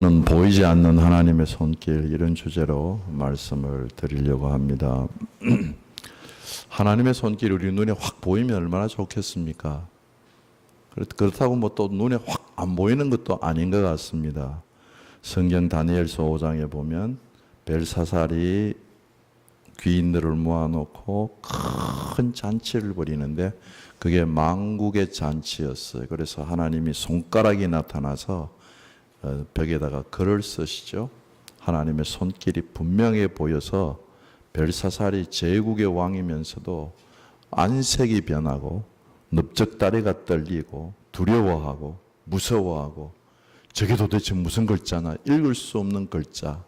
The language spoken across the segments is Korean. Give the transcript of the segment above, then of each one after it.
는 보이지 않는 하나님의 손길, 이런 주제로 말씀을 드리려고 합니다. 하나님의 손길이 우리 눈에 확 보이면 얼마나 좋겠습니까? 그렇다고 뭐 또 눈에 확 안 보이는 것도 아닌 것 같습니다. 성경 다니엘서 5장에 보면 벨사살이 귀인들을 모아놓고 큰 잔치를 벌이는데 그게 만국의 잔치였어요. 그래서 하나님이 손가락이 나타나서 벽에다가 글을 쓰시죠. 하나님의 손길이 분명해 보여서 벨사살이 제국의 왕이면서도 안색이 변하고 넓적다리가 떨리고 두려워하고 무서워하고, 저게 도대체 무슨 글자나, 읽을 수 없는 글자.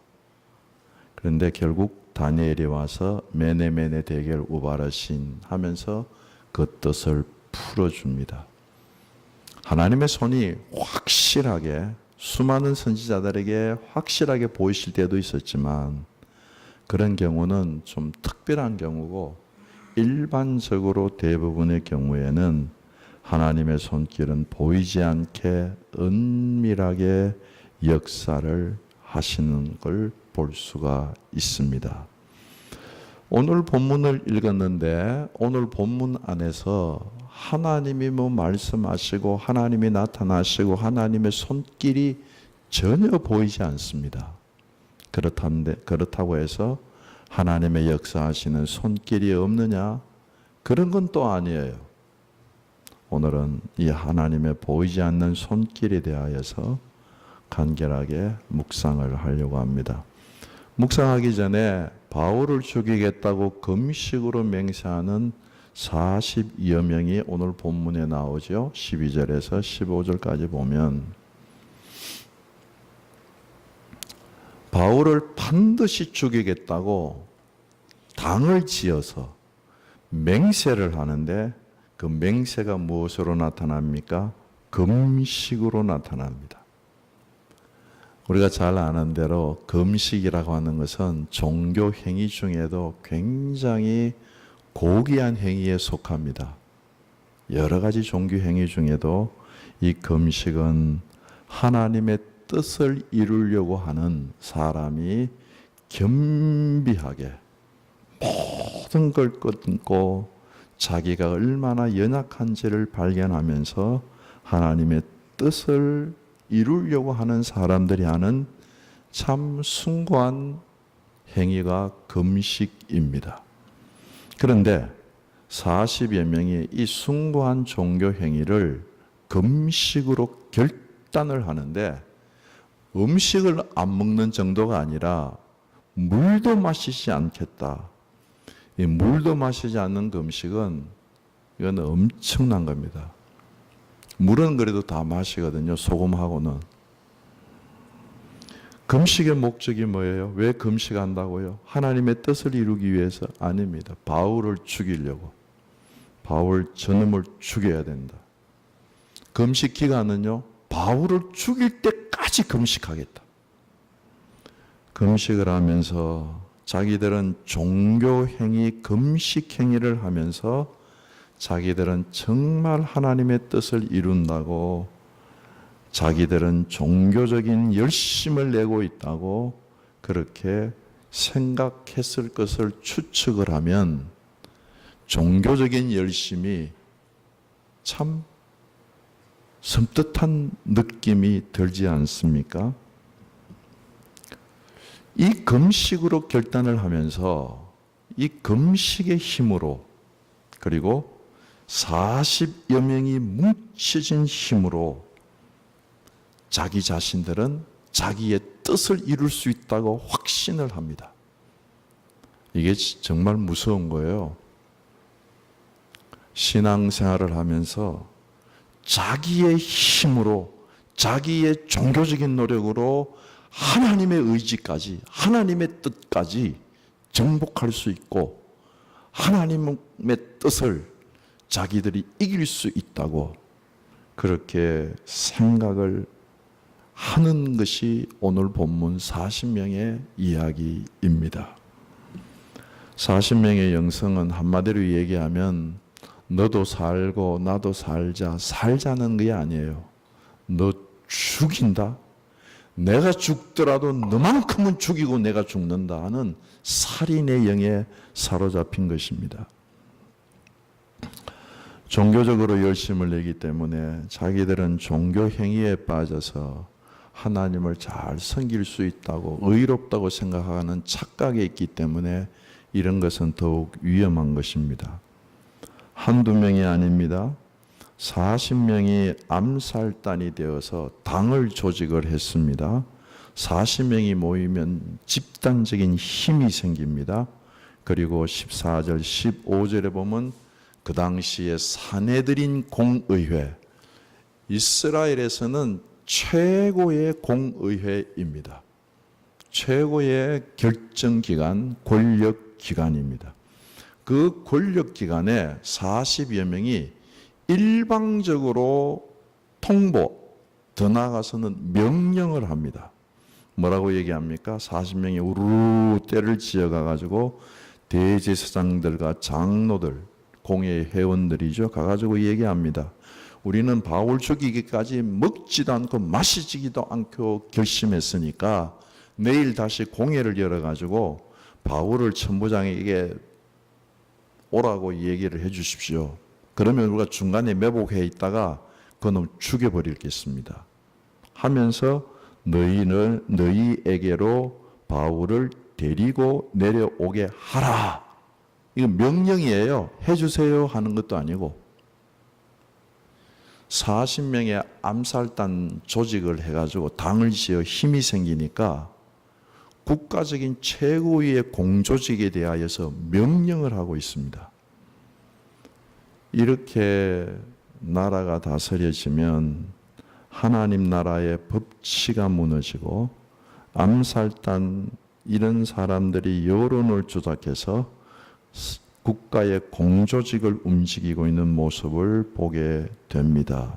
그런데 결국 다니엘이 와서 메네메네 대겔 우바르신 하면서 그 뜻을 풀어줍니다. 하나님의 손이 확실하게, 수많은 선지자들에게 확실하게 보이실 때도 있었지만 그런 경우는 좀 특별한 경우고, 일반적으로 대부분의 경우에는 하나님의 손길은 보이지 않게 은밀하게 역사를 하시는 걸 볼 수가 있습니다. 오늘 본문을 읽었는데 오늘 본문 안에서 하나님이 뭐 말씀하시고 하나님이 나타나시고 하나님의 손길이 전혀 보이지 않습니다. 그렇다고 해서 하나님의 역사하시는 손길이 없느냐? 그런 건 또 아니에요. 오늘은 이 하나님의 보이지 않는 손길에 대하여서 간결하게 묵상을 하려고 합니다. 묵상하기 전에 바울을 죽이겠다고 금식으로 맹세하는 40여 명이 오늘 본문에 나오죠. 12절에서 15절까지 보면 바울을 반드시 죽이겠다고 당을 지어서 맹세를 하는데 그 맹세가 무엇으로 나타납니까? 금식으로 나타납니다. 우리가 잘 아는 대로 금식이라고 하는 것은 종교 행위 중에도 굉장히 고귀한 행위에 속합니다. 여러 가지 종교 행위 중에도 이 금식은 하나님의 뜻을 이루려고 하는 사람이 겸비하게 모든 걸 끊고 자기가 얼마나 연약한지를 발견하면서 하나님의 뜻을 이루려고 하는 사람들이 하는 참 숭고한 행위가 금식입니다. 그런데 40여 명이 이 숭고한 종교 행위를 금식으로 결단을 하는데 음식을 안 먹는 정도가 아니라 물도 마시지 않겠다. 이 물도 마시지 않는 금식은 이건 엄청난 겁니다. 물은 그래도 다 마시거든요. 소금하고는. 금식의 목적이 뭐예요? 왜 금식한다고요? 하나님의 뜻을 이루기 위해서? 아닙니다. 바울을 죽이려고. 바울 저놈을 죽여야 된다. 금식 기간은요, 바울을 죽일 때까지 금식하겠다. 금식을 하면서 자기들은 종교행위, 금식행위를 하면서 자기들은 정말 하나님의 뜻을 이룬다고, 자기들은 종교적인 열심을 내고 있다고 그렇게 생각했을 것을 추측을 하면 종교적인 열심이 참 섬뜩한 느낌이 들지 않습니까? 이 금식으로 결단을 하면서 이 금식의 힘으로, 그리고 40여 명이 뭉쳐진 힘으로 자기 자신들은 자기의 뜻을 이룰 수 있다고 확신을 합니다. 이게 정말 무서운 거예요. 신앙생활을 하면서 자기의 힘으로, 자기의 종교적인 노력으로 하나님의 의지까지, 하나님의 뜻까지 정복할 수 있고 하나님의 뜻을 자기들이 이길 수 있다고 그렇게 생각을 하는 것이 오늘 본문 40명의 이야기입니다. 40명의 영성은 한마디로 얘기하면 너도 살고 나도 살자는 게 아니에요. 너 죽인다? 내가 죽더라도 너만큼은 죽이고 내가 죽는다 하는 살인의 영에 사로잡힌 것입니다. 종교적으로 열심을 내기 때문에 자기들은 종교 행위에 빠져서 하나님을 잘 섬길 수 있다고, 의롭다고 생각하는 착각에 있기 때문에 이런 것은 더욱 위험한 것입니다. 한두 명이 아닙니다. 40명이 암살단이 되어서 당을 조직을 했습니다. 40명이 모이면 집단적인 힘이 생깁니다. 그리고 14절, 15절에 보면 그 당시에 사내들인 공의회, 이스라엘에서는 최고의 공의회입니다. 최고의 결정기관, 권력기관입니다. 그 권력기관에 40여 명이 일방적으로 통보, 더 나아가서는 명령을 합니다. 뭐라고 얘기합니까? 40명이 우르르 때를 지어가가지고 대제사장들과 장로들, 공회 회원들이죠. 가가지고 얘기합니다. 우리는 바울 죽이기까지 먹지도 않고 마시지도 않고 결심했으니까 내일 다시 공회를 열어가지고 바울을 천부장에게 오라고 얘기를 해 주십시오. 그러면 우리가 중간에 매복해 있다가 그놈 죽여버리겠습니다. 하면서 너희에게로 바울을 데리고 내려오게 하라. 이거 명령이에요. 해주세요 하는 것도 아니고 40명의 암살단 조직을 해가지고 당을 지어 힘이 생기니까 국가적인 최고위의 공조직에 대하여서 명령을 하고 있습니다. 이렇게 나라가 다스려지면 하나님 나라의 법치가 무너지고 암살단 이런 사람들이 여론을 조작해서 국가의 공조직을 움직이고 있는 모습을 보게 됩니다.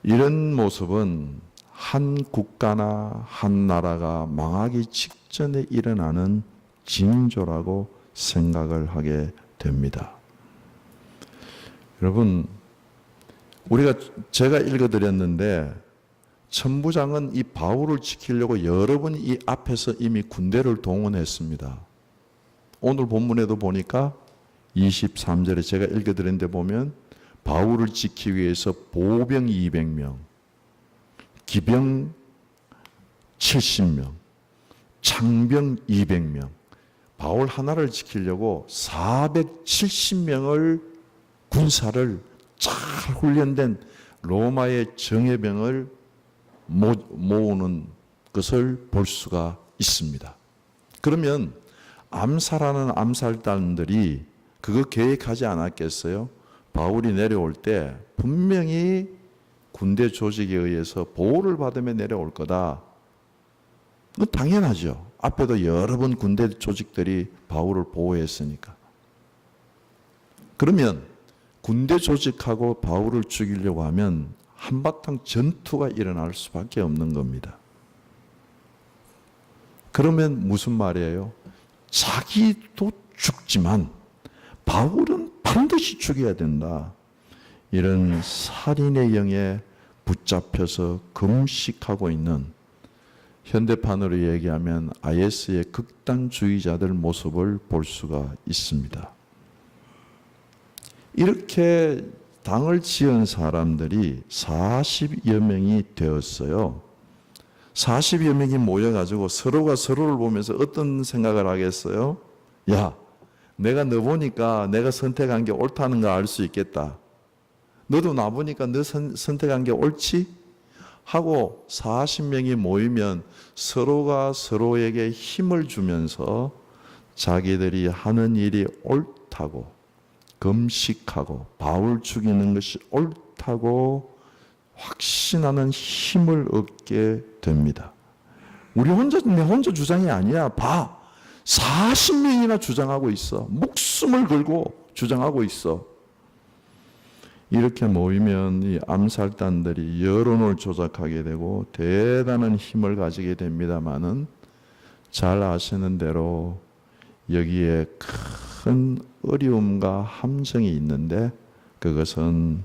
이런 모습은 한 국가나 한 나라가 망하기 직전에 일어나는 징조라고 생각을 하게 됩니다. 여러분, 제가 읽어드렸는데 천부장은 이 바울을 지키려고 여러 번 이 앞에서 이미 군대를 동원했습니다. 오늘 본문에도 보니까 23절에 제가 읽어드렸는데 보면 바울을 지키기 위해서 보병 200명, 기병 70명, 창병 200명, 바울 하나를 지키려고 470명을 군사를 잘 훈련된 로마의 정예병을 모으는 것을 볼 수가 있습니다. 그러면 암살하는 암살단들이 그거 계획하지 않았겠어요? 바울이 내려올 때 분명히 군대 조직에 의해서 보호를 받으며 내려올 거다. 그건 당연하죠. 앞에도 여러 번 군대 조직들이 바울을 보호했으니까. 그러면 군대 조직하고 바울을 죽이려고 하면 한바탕 전투가 일어날 수밖에 없는 겁니다. 그러면 무슨 말이에요? 자기도 죽지만 바울은 반드시 죽여야 된다. 이런 살인의 영에 붙잡혀서 금식하고 있는 현대판으로 얘기하면 IS의 극단주의자들 모습을 볼 수가 있습니다. 이렇게 당을 지은 사람들이 40여 명이 되었어요. 40여 명이 모여가지고 서로가 서로를 보면서 어떤 생각을 하겠어요? 야, 내가 너 보니까 내가 선택한 게 옳다는 거 알 수 있겠다. 너도 나 보니까 너 선택한 게 옳지? 하고 40명이 모이면 서로가 서로에게 힘을 주면서 자기들이 하는 일이 옳다고 금식하고 바울 죽이는 것이 옳다고 확신하는 힘을 얻게 됩니다. 내 혼자 주장이 아니야. 봐. 40명이나 주장하고 있어. 목숨을 걸고 주장하고 있어. 이렇게 모이면 이 암살단들이 여론을 조작하게 되고 대단한 힘을 가지게 됩니다마는 잘 아시는 대로 여기에 큰 어려움과 함정이 있는데 그것은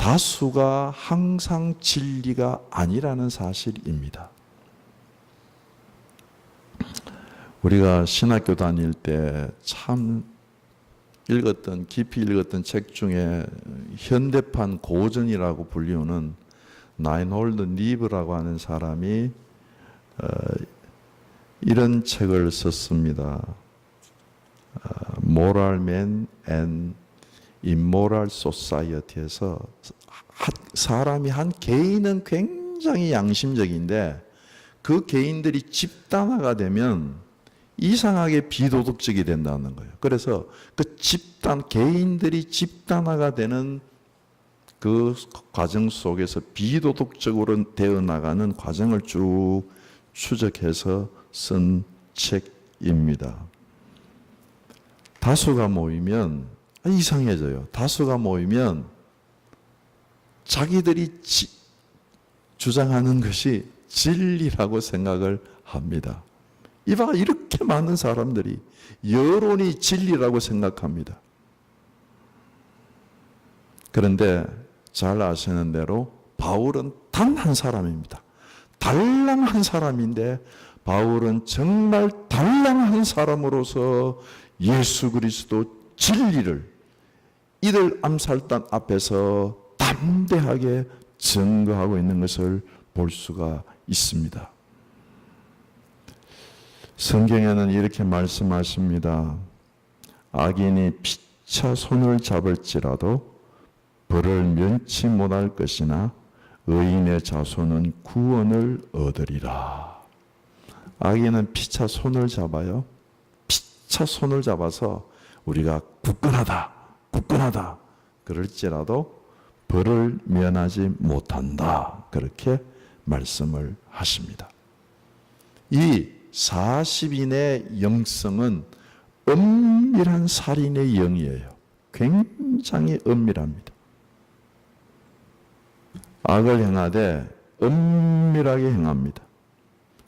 다수가 항상 진리가 아니라는 사실입니다. 우리가 신학교 다닐 때 참 깊이 읽었던 책 중에 현대판 고전이라고 불리우는 라인홀드 니브라고 하는 사람이 이런 책을 썼습니다. Moral Man and Immoral Society에서 사람이 한 개인은 굉장히 양심적인데 그 개인들이 집단화가 되면 이상하게 비도덕적이 된다는 거예요. 그래서 그 개인들이 집단화가 되는 그 과정 속에서 비도덕적으로 되어 나가는 과정을 쭉 추적해서 쓴 책입니다. 다수가 모이면 이상해져요. 다수가 모이면 자기들이 주장하는 것이 진리라고 생각을 합니다. 이봐, 이렇게 많은 사람들이 여론이 진리라고 생각합니다. 그런데 잘 아시는 대로 바울은 단 한 사람입니다. 달랑한 사람인데 바울은 정말 달랑한 사람으로서 예수 그리스도 진리를 이들 암살단 앞에서 담대하게 증거하고 있는 것을 볼 수가 있습니다. 성경에는 이렇게 말씀하십니다. 악인이 피차 손을 잡을지라도 벌을 면치 못할 것이나 의인의 자손은 구원을 얻으리라. 악인은 피차 손을 잡아요. 피차 손을 잡아서 우리가 굳건하다 그럴지라도 벌을 면하지 못한다. 그렇게 말씀을 하십니다. 이 40인의 영성은 은밀한 살인의 영이에요. 굉장히 은밀합니다. 악을 행하되 은밀하게 행합니다.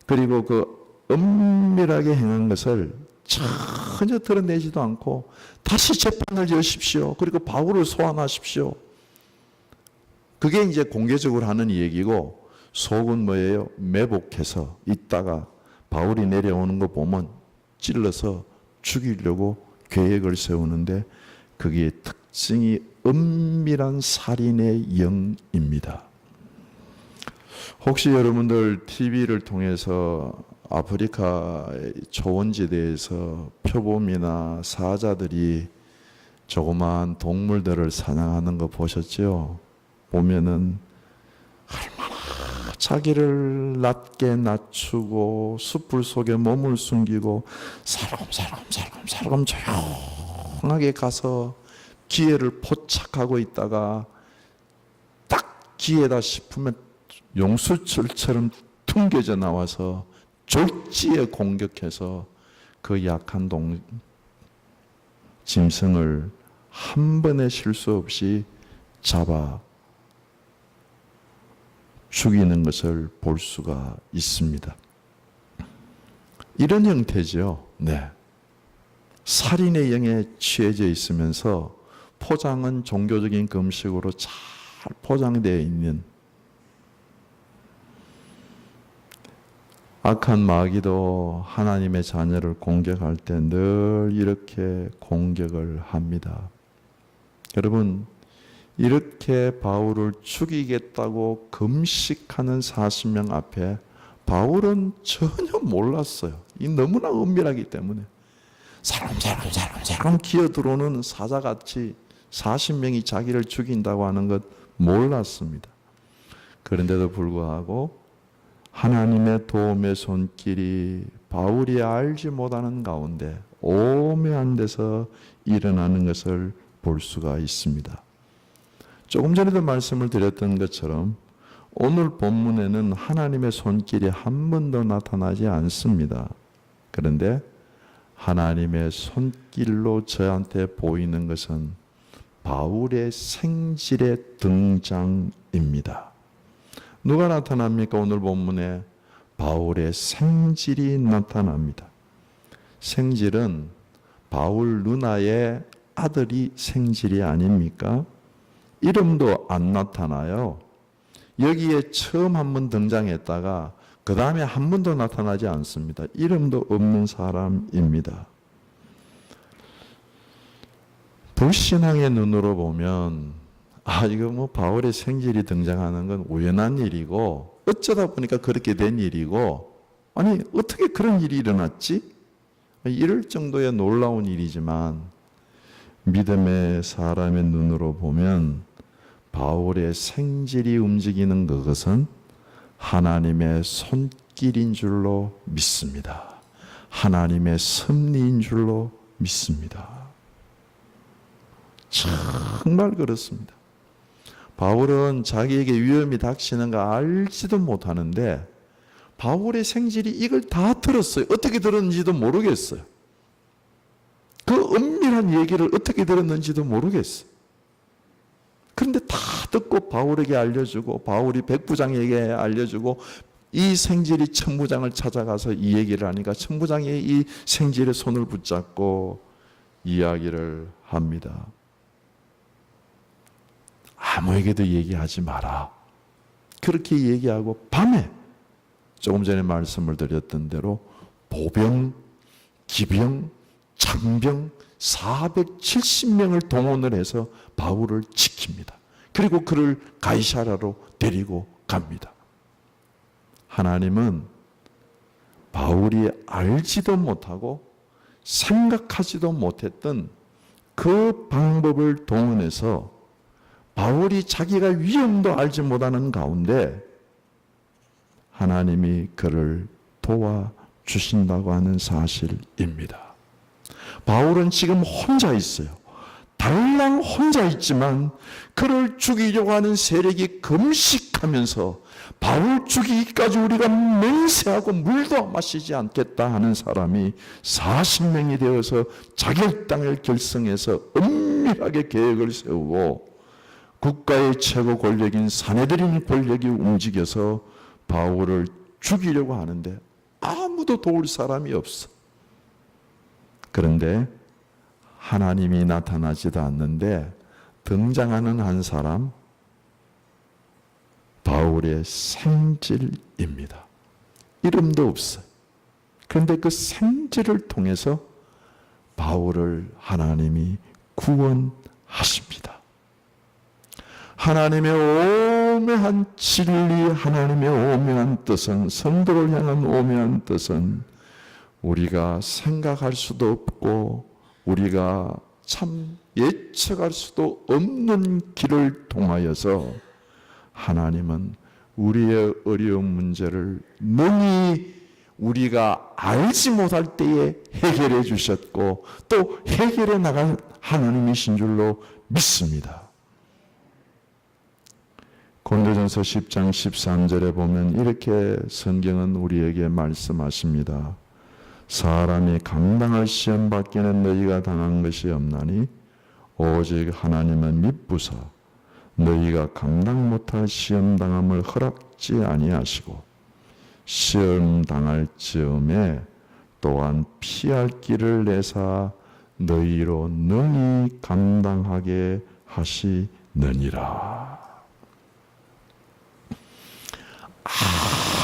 그리고 그 은밀하게 행한 것을 전혀 드러내지도 않고 다시 재판을 여십시오. 그리고 바울을 소환하십시오. 그게 이제 공개적으로 하는 얘기고, 속은 뭐예요? 매복해서 있다가 바울이 내려오는 거 보면 찔러서 죽이려고 계획을 세우는데 그게 특징이 은밀한 살인의 영입니다. 혹시 여러분들 TV를 통해서 아프리카의 초원지대에서 표범이나 사자들이 조그마한 동물들을 사냥하는 거 보셨죠? 보면은 얼마나 자기를 낮게 낮추고 숯불 속에 몸을 숨기고 살금살금 조용하게 가서 기회를 포착하고 있다가 딱 기회다 싶으면 용수철처럼 튕겨져 나와서 졸지에 공격해서 그 약한 짐승을 한 번의 실수 없이 잡아 죽이는 것을 볼 수가 있습니다. 이런 형태죠. 네. 살인의 영에 취해져 있으면서 포장은 종교적인 금식으로 잘 포장되어 있는, 악한 마귀도 하나님의 자녀를 공격할 때 늘 이렇게 공격을 합니다. 여러분, 이렇게 바울을 죽이겠다고 금식하는 40명 앞에 바울은 전혀 몰랐어요. 이 너무나 은밀하기 때문에 사람 기어들어오는 사자같이 40명이 자기를 죽인다고 하는 것 몰랐습니다. 그런데도 불구하고 하나님의 도움의 손길이 바울이 알지 못하는 가운데 오묘한 데서 일어나는 것을 볼 수가 있습니다. 조금 전에도 말씀을 드렸던 것처럼 오늘 본문에는 하나님의 손길이 한 번도 나타나지 않습니다. 그런데 하나님의 손길로 저한테 보이는 것은 바울의 생질의 등장입니다. 누가 나타납니까? 오늘 본문에 바울의 생질이 나타납니다. 생질은 바울 누나의 아들이 생질이 아닙니까? 이름도 안 나타나요. 여기에 처음 한 번 등장했다가 그 다음에 한 번도 나타나지 않습니다. 이름도 없는 사람입니다. 불신앙의 눈으로 보면 이거 뭐 바울의 생질이 등장하는 건 우연한 일이고 어쩌다 보니까 그렇게 된 일이고 아니 어떻게 그런 일이 일어났지? 이럴 정도의 놀라운 일이지만 믿음의 사람의 눈으로 보면 바울의 생질이 움직이는 그것은 하나님의 손길인 줄로 믿습니다. 하나님의 섭리인 줄로 믿습니다. 정말 그렇습니다. 바울은 자기에게 위험이 닥치는 거 알지도 못하는데 바울의 생질이 이걸 다 들었어요. 어떻게 들었는지도 모르겠어요. 그 은밀한 얘기를 어떻게 들었는지도 모르겠어요. 그런데 다 듣고 바울에게 알려주고 바울이 백부장에게 알려주고 이 생질이 천부장을 찾아가서 이 얘기를 하니까 천부장이 이 생질의 손을 붙잡고 이야기를 합니다. 아무에게도 얘기하지 마라. 그렇게 얘기하고 밤에 조금 전에 말씀을 드렸던 대로 보병, 기병, 장병 470명을 동원을 해서 바울을 지킵니다. 그리고 그를 가이사라로 데리고 갑니다. 하나님은 바울이 알지도 못하고 생각하지도 못했던 그 방법을 동원해서 바울이 자기가 위험도 알지 못하는 가운데 하나님이 그를 도와주신다고 하는 사실입니다. 바울은 지금 혼자 있어요. 달랑 혼자 있지만 그를 죽이려고 하는 세력이 금식하면서 바울 죽이기까지 우리가 맹세하고 물도 마시지 않겠다 하는 사람이 40명이 되어서 자결당을 결성해서 은밀하게 계획을 세우고 국가의 최고 권력인 사내들인 권력이 움직여서 바울을 죽이려고 하는데 아무도 도울 사람이 없어. 그런데 하나님이 나타나지도 않는데 등장하는 한 사람, 바울의 생질입니다. 이름도 없어요. 그런데 그 생질을 통해서 바울을 하나님이 구원하십니다. 하나님의 오묘한 진리, 하나님의 오묘한 뜻은, 성도를 향한 오묘한 뜻은 우리가 생각할 수도 없고 우리가 참 예측할 수도 없는 길을 통하여서 하나님은 우리의 어려운 문제를 능히 우리가 알지 못할 때에 해결해 주셨고 또 해결해 나갈 하나님이신 줄로 믿습니다. 고린도전서 10장 13절에 보면 이렇게 성경은 우리에게 말씀하십니다. 사람이 감당할 시험 밖에는 너희가 당한 것이 없나니 오직 하나님은 미쁘사 너희가 감당 못할 시험 당함을 허락지 아니하시고 시험 당할 즈음에 또한 피할 길을 내사 너희로 능히 감당하게 하시느니라.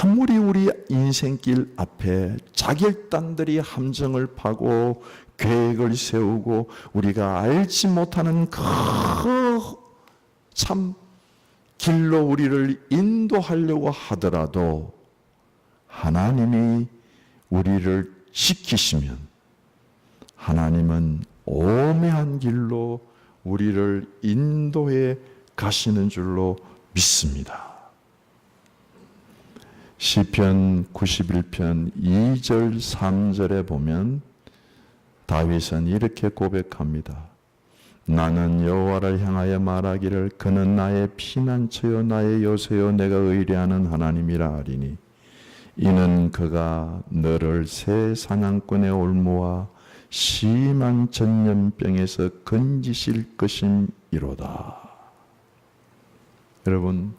아무리 우리 인생길 앞에 자결단들이 함정을 파고 계획을 세우고 우리가 알지 못하는 그 참 길로 우리를 인도하려고 하더라도 하나님이 우리를 지키시면 하나님은 오묘한 길로 우리를 인도해 가시는 줄로 믿습니다. 시편 91편 2절 3절에 보면 다윗은 이렇게 고백합니다. 나는 여호와를 향하여 말하기를 그는 나의 피난처요 나의 요새요 내가 의뢰하는 하나님이라 하리니 이는 그가 너를 새 사냥꾼의 올무와 심한 전염병에서 건지실 것임이로다. 여러분,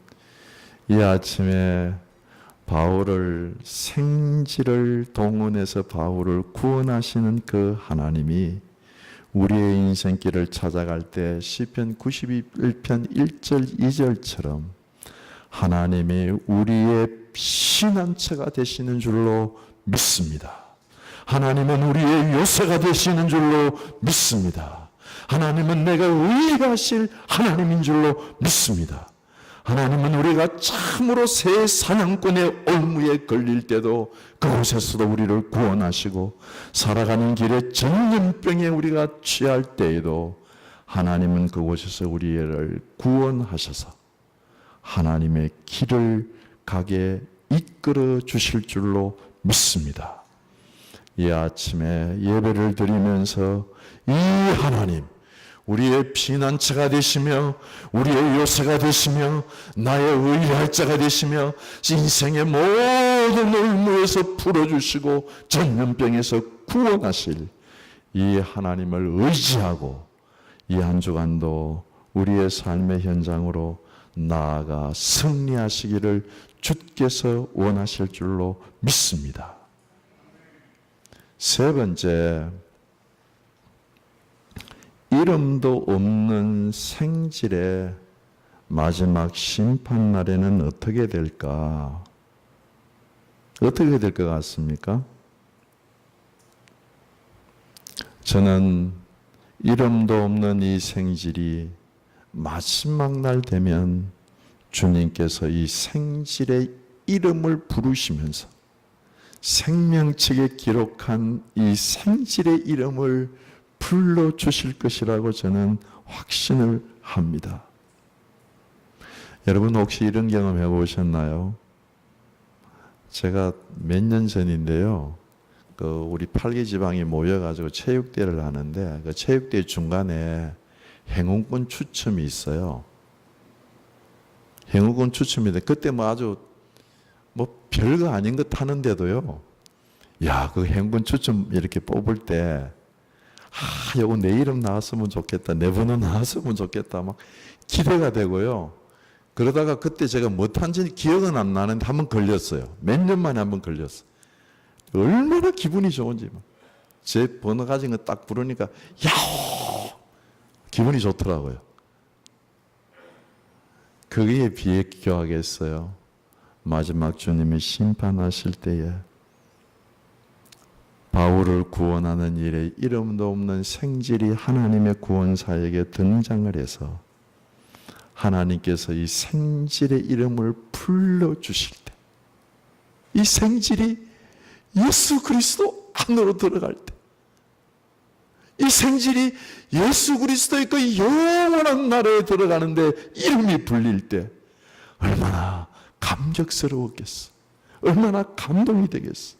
이 아침에 바울을 생지를 동원해서 바울을 구원하시는 그 하나님이 우리의 인생길을 찾아갈 때 시편 91편 1절 2절처럼 하나님이 우리의 피난처가 되시는 줄로 믿습니다. 하나님은 우리의 요새가 되시는 줄로 믿습니다. 하나님은 내가 의하실 하나님인 줄로 믿습니다. 하나님은 우리가 참으로 새 사냥꾼의 올무에 걸릴 때도 그곳에서도 우리를 구원하시고, 살아가는 길에 전염병에 우리가 취할 때에도 하나님은 그곳에서 우리를 구원하셔서 하나님의 길을 가게 이끌어 주실 줄로 믿습니다. 이 아침에 예배를 드리면서 이 하나님, 우리의 피난처가 되시며 우리의 요새가 되시며 나의 의뢰할 자가 되시며 인생의 모든 올무에서 풀어주시고 전염병에서 구원하실 이 하나님을 의지하고 이 한 주간도 우리의 삶의 현장으로 나아가 승리하시기를 주께서 원하실 줄로 믿습니다. 세 번째, 이름도 없는 생질의 마지막 심판날에는 어떻게 될까? 어떻게 될 것 같습니까? 저는 이름도 없는 이 생질이 마지막 날 되면 주님께서 이 생질의 이름을 부르시면서 생명책에 기록한 이 생질의 이름을 불러주실 것이라고 저는 확신을 합니다. 여러분 혹시 이런 경험 해보셨나요? 제가 몇 년 전인데요, 우리 8개 지방이 모여가지고 체육대회를 하는데 그 체육대회 중간에 행운권 추첨이 있어요. 행운권 추첨인데 그때 아주 별거 아닌 것 하는데도요, 야, 그 행운권 추첨 이렇게 뽑을 때 요거 내 이름 나왔으면 좋겠다, 내 번호 나왔으면 좋겠다 막 기대가 되고요. 그러다가 그때 제가 못한지 기억은 안 나는데 한번 걸렸어요. 몇 년 만에 한번 걸렸어요. 얼마나 기분이 좋은지. 제 번호 가진 거 딱 부르니까 야호! 기분이 좋더라고요. 거기에 비교하겠어요. 마지막 주님이 심판하실 때에 바울을 구원하는 일에 이름도 없는 생질이 하나님의 구원사에게 등장을 해서 하나님께서 이 생질의 이름을 불러주실 때, 이 생질이 예수 그리스도 안으로 들어갈 때, 이 생질이 예수 그리스도의 그 영원한 나라에 들어가는데 이름이 불릴 때 얼마나 감격스러웠겠어, 얼마나 감동이 되겠어.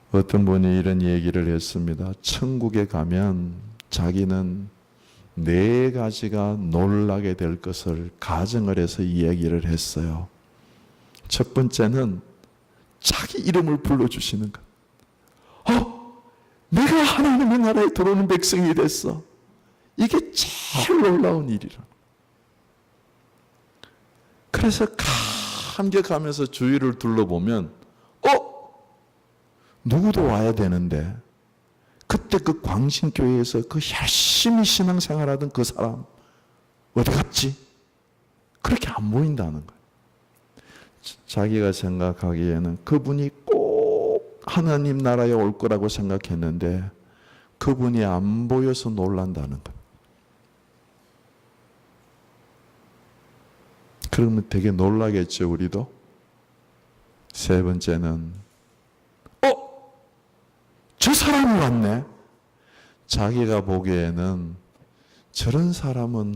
어떤 분이 이런 얘기를 했습니다. 천국에 가면 자기는 4가지가 놀라게 될 것을 가정을 해서 이야기를 했어요. 첫 번째는 자기 이름을 불러주시는 것. 내가 하나님의 나라에 들어오는 백성이 됐어. 이게 제일 놀라운 일이라. 그래서 감격하면서 주위를 둘러보면 누구도 와야 되는데 그때 그 광신교회에서 그 열심히 신앙생활하던 그 사람 어디 갔지? 그렇게 안 보인다는 거예요. 자기가 생각하기에는 그분이 꼭 하나님 나라에 올 거라고 생각했는데 그분이 안 보여서 놀란다는 거예요. 그러면 되게 놀라겠죠, 우리도? 세 번째는 저 사람이 왔네. 자기가 보기에는 저런 사람은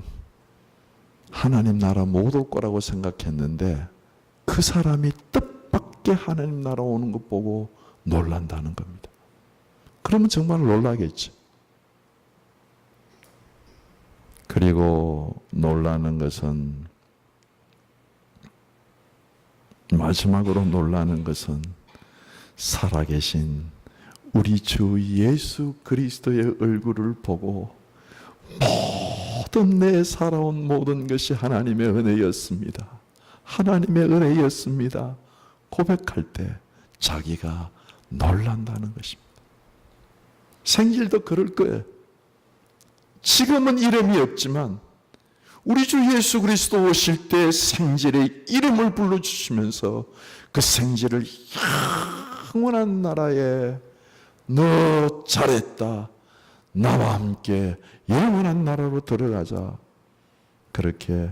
하나님 나라 못 올 거라고 생각했는데 그 사람이 뜻밖의 하나님 나라 오는 것 보고 놀란다는 겁니다. 그러면 정말 놀라겠죠. 그리고 놀라는 것은, 마지막으로 놀라는 것은 살아계신 우리 주 예수 그리스도의 얼굴을 보고 모든 내 살아온 모든 것이 하나님의 은혜였습니다, 하나님의 은혜였습니다 고백할 때 자기가 놀란다는 것입니다. 생질도 그럴 거예요. 지금은 이름이 없지만 우리 주 예수 그리스도 오실 때 생질의 이름을 불러주시면서 그 생질을 영원한 나라에 너 잘했다, 나와 함께 영원한 나라로 들어가자, 그렇게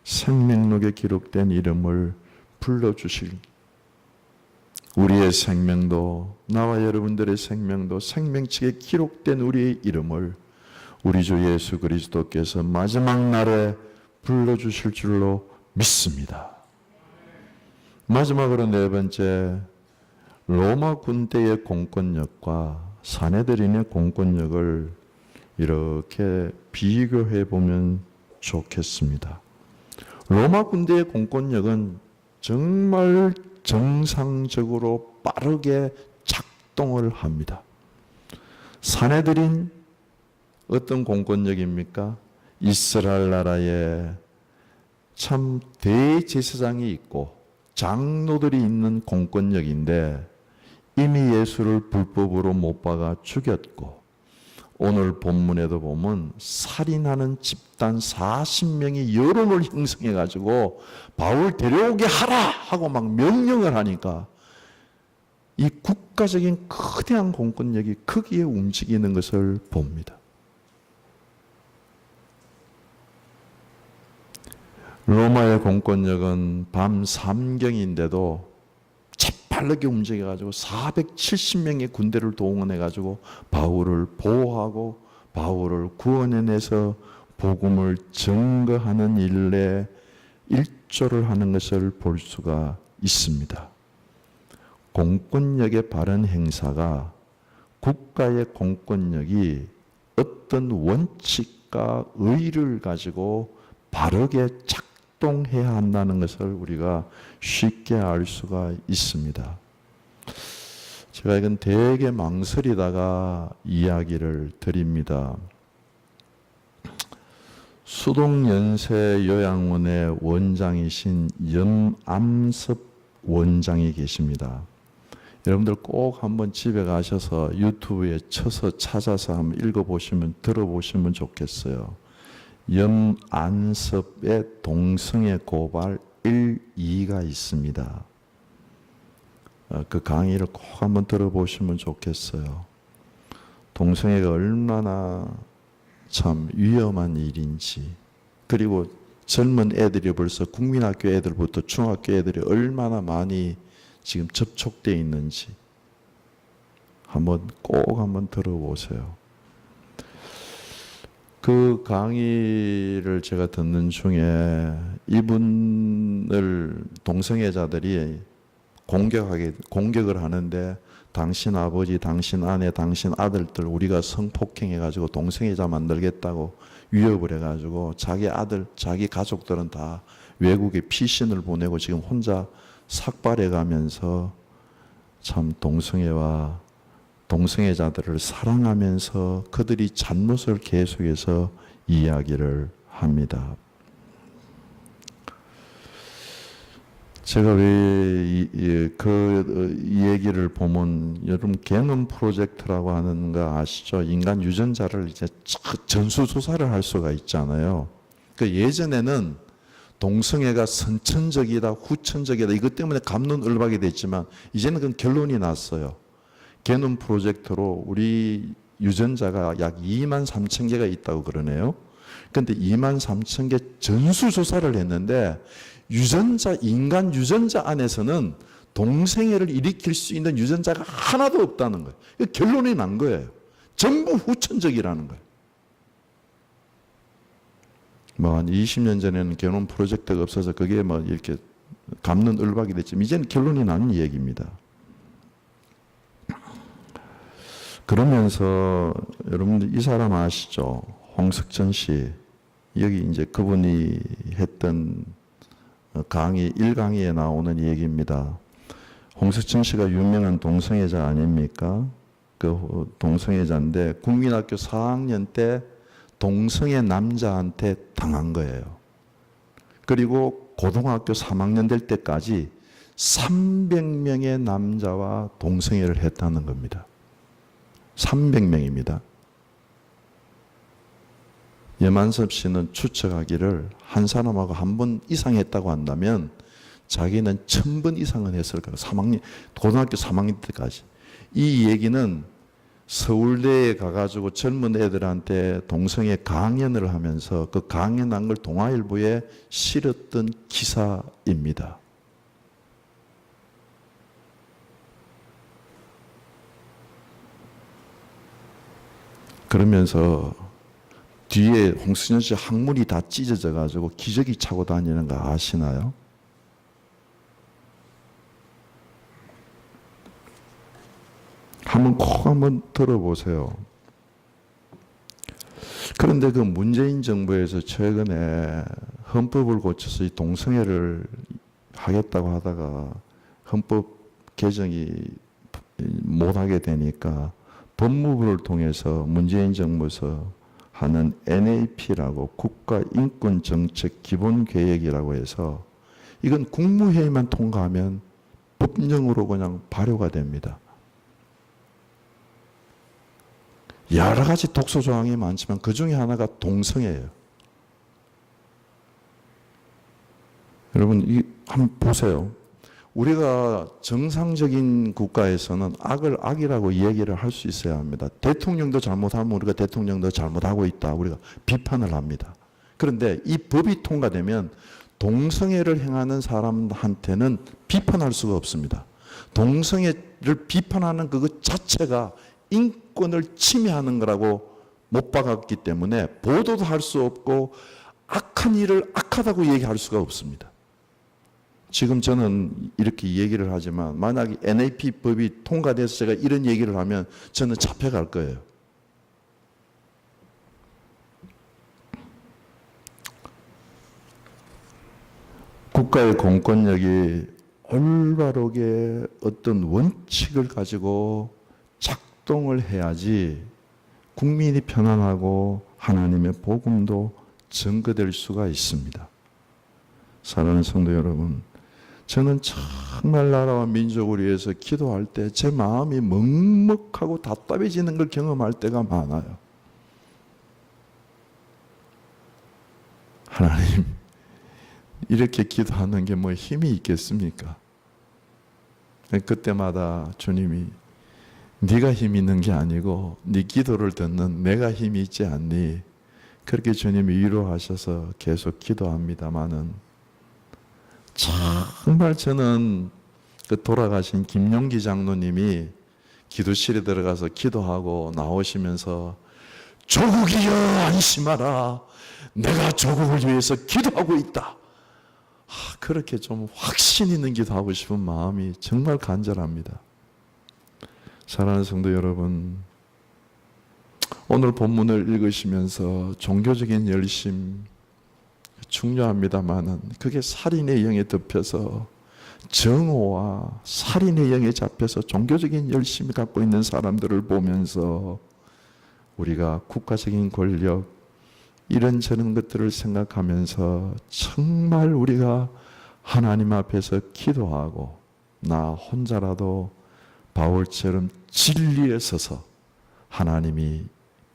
생명록에 기록된 이름을 불러주실, 우리의 생명도, 나와 여러분들의 생명도, 생명책에 기록된 우리의 이름을 우리 주 예수 그리스도께서 마지막 날에 불러주실 줄로 믿습니다. 마지막으로 네 번째, 로마 군대의 공권력과 사내들인의 공권력을 이렇게 비교해 보면 좋겠습니다. 로마 군대의 공권력은 정말 정상적으로 빠르게 작동을 합니다. 사내들인 어떤 공권력입니까? 이스라엘 나라에 참 대제사장이 있고 장로들이 있는 공권력인데 이미 예수를 불법으로 못 박아 죽였고, 오늘 본문에도 보면 살인하는 집단 40명이 여론을 형성해 가지고 바울 데려오게 하라 하고 막 명령을 하니까 이 국가적인 거대한 공권력이 크게 움직이는 것을 봅니다. 로마의 공권력은 밤 3경인데도 재빠르게 움직여가지고 470명의 군대를 동원해가지고 바울을 보호하고 바울을 구원해내서 복음을 증거하는 일에 일조를 하는 것을 볼 수가 있습니다. 공권력의 바른 행사가 국가의 공권력이 어떤 원칙과 의의를 가지고 바르게 작동해야 한다는 것을 우리가 쉽게 알 수가 있습니다. 제가 이건 되게 망설이다가 이야기를 드립니다. 수동연세요양원의 원장이신 염암섭 원장이 계십니다. 여러분들 꼭 한번 집에 가셔서 유튜브에 쳐서 찾아서 한번 읽어보시면, 들어보시면 좋겠어요. 염안섭의 동성애 고발 1, 2가 있습니다. 그 강의를 꼭 한번 들어보시면 좋겠어요. 동성애가 얼마나 참 위험한 일인지, 그리고 젊은 애들이 벌써 국민학교 애들부터 중학교 애들이 얼마나 많이 지금 접촉되어 있는지 꼭 한번 들어보세요. 그 강의를 제가 듣는 중에 이분을 동성애자들이 공격을 하는데, 당신 아버지, 당신 아내, 당신 아들들 우리가 성폭행해가지고 동성애자 만들겠다고 위협을 해가지고 자기 아들, 자기 가족들은 다 외국에 피신을 보내고 지금 혼자 삭발해가면서 참 동성애와 동성애자들을 사랑하면서 그들이 잘못을 계속해서 이야기를 합니다. 제가 왜 이 얘기를 보면, 여러분 게놈 프로젝트라고 하는 거 아시죠? 인간 유전자를 이제 전수조사를 할 수가 있잖아요. 그 예전에는 동성애가 선천적이다, 후천적이다, 이것 때문에 갑론을박이 됐지만 이제는 그 결론이 났어요. 게놈 프로젝트로 우리 유전자가 약 2만 3천 개가 있다고 그러네요. 그런데 2만 3천 개 전수조사를 했는데 인간 유전자 안에서는 동성애를 일으킬 수 있는 유전자가 하나도 없다는 거예요. 결론이 난 거예요. 전부 후천적이라는 거예요. 한 20년 전에는 게놈 프로젝트가 없어서 그게 이렇게 갑론을박이 됐지만 이제는 결론이 나는 얘기입니다. 그러면서 여러분들 이 사람 아시죠? 홍석천 씨. 여기 이제 그분이 했던 강의 1강의에 나오는 얘기입니다. 홍석천 씨가 유명한 동성애자 아닙니까? 그 동성애자인데 국민학교 4학년 때 동성애 남자한테 당한 거예요. 그리고 고등학교 3학년 될 때까지 300명의 남자와 동성애를 했다는 겁니다. 300명입니다. 여만섭 씨는 추측하기를 한 사람하고 한 번 이상 했다고 한다면 자기는 1000번 이상은 했을 거예요. 고등학교 3학년 때까지. 이 얘기는 서울대에 가가지고 젊은 애들한테 동성애 강연을 하면서 그 강연한 걸 동아일보에 실었던 기사입니다. 그러면서 뒤에 홍순현 씨 항문이 다 찢어져 가지고 기저귀 차고 다니는 거 아시나요? 한번 들어보세요. 그런데 그 문재인 정부에서 최근에 헌법을 고쳐서 이 동성애를 하겠다고 하다가 헌법 개정이 못하게 되니까 법무부를 통해서 문재인 정부에서 하는 NAP라고 국가인권정책기본계획이라고 해서 이건 국무회의만 통과하면 법령으로 그냥 발효가 됩니다. 여러 가지 독소 조항이 많지만 그 중에 하나가 동성애예요. 여러분, 한번 보세요. 우리가 정상적인 국가에서는 악을 악이라고 얘기를 할 수 있어야 합니다. 대통령도 잘못하면 우리가 대통령도 잘못하고 있다. 우리가 비판을 합니다. 그런데 이 법이 통과되면 동성애를 행하는 사람한테는 비판할 수가 없습니다. 동성애를 비판하는 그것 자체가 인권을 침해하는 거라고 못 박았기 때문에 보도도 할 수 없고 악한 일을 악하다고 얘기할 수가 없습니다. 지금 저는 이렇게 얘기를 하지만 만약에 NAP 법이 통과돼서 제가 이런 얘기를 하면 저는 잡혀갈 거예요. 국가의 공권력이 올바르게 어떤 원칙을 가지고 작동을 해야지 국민이 편안하고 하나님의 복음도 증거될 수가 있습니다. 사랑하는 성도 여러분, 저는 정말 나라와 민족을 위해서 기도할 때 제 마음이 먹먹하고 답답해지는 걸 경험할 때가 많아요. 하나님, 이렇게 기도하는 게 뭐 힘이 있겠습니까? 그때마다 주님이 네가 힘 있는 게 아니고 네 기도를 듣는 내가 힘이 있지 않니? 그렇게 주님이 위로하셔서 계속 기도합니다마는 정말 저는 그 돌아가신 김용기 장로님이 기도실에 들어가서 기도하고 나오시면서 조국이여 안심하라. 내가 조국을 위해서 기도하고 있다. 그렇게 좀 확신 있는 기도하고 싶은 마음이 정말 간절합니다. 사랑하는 성도 여러분, 오늘 본문을 읽으시면서 종교적인 열심 중요합니다만은 그게 살인의 영에 덮여서 정오와 살인의 영에 잡혀서 종교적인 열심을 갖고 있는 사람들을 보면서 우리가 국가적인 권력 이런저런 것들을 생각하면서 정말 우리가 하나님 앞에서 기도하고 나 혼자라도 바울처럼 진리에 서서 하나님이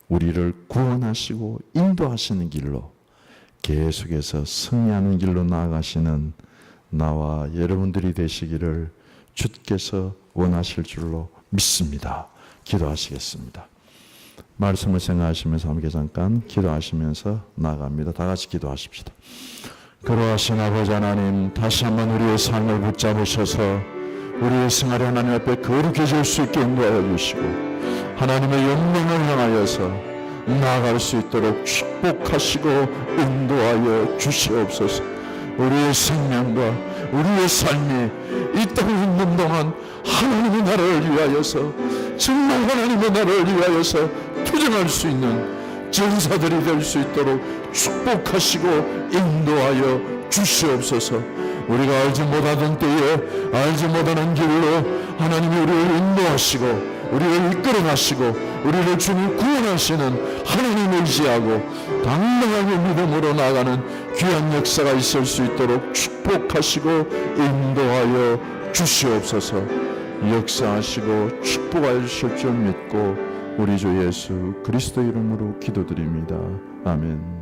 우리를 구원하시고 인도하시는 길로 계속해서 승리하는 길로 나아가시는 나와 여러분들이 되시기를 주께서 원하실 줄로 믿습니다. 기도하시겠습니다. 말씀을 생각하시면서 함께 잠깐 기도하시면서 나아갑니다. 다 같이 기도하십시다. 그러하신 아버지 하나님, 다시 한번 우리의 삶을 붙잡으셔서 우리의 생활이 하나님 앞에 거룩해질 수 있게 인도하여 주시고 하나님의 영광을 향하여서 나아갈 수 있도록 축복하시고 인도하여 주시옵소서. 우리의 생명과 우리의 삶이 이 땅에 있는 동안 하나님의 나라를 위하여서 정말 하나님의 나라를 위하여서 투쟁할 수 있는 전사들이 될 수 있도록 축복하시고 인도하여 주시옵소서. 우리가 알지 못하던 때에 알지 못하는 길로 하나님이 우리를 인도하시고 우리를 이끌어가시고 우리를 주님 구원하시는 하나님을 의지하고 당당하게 믿음으로 나아가는 귀한 역사가 있을 수 있도록 축복하시고 인도하여 주시옵소서. 역사하시고 축복하실 줄 믿고 우리 주 예수 그리스도 이름으로 기도드립니다. 아멘.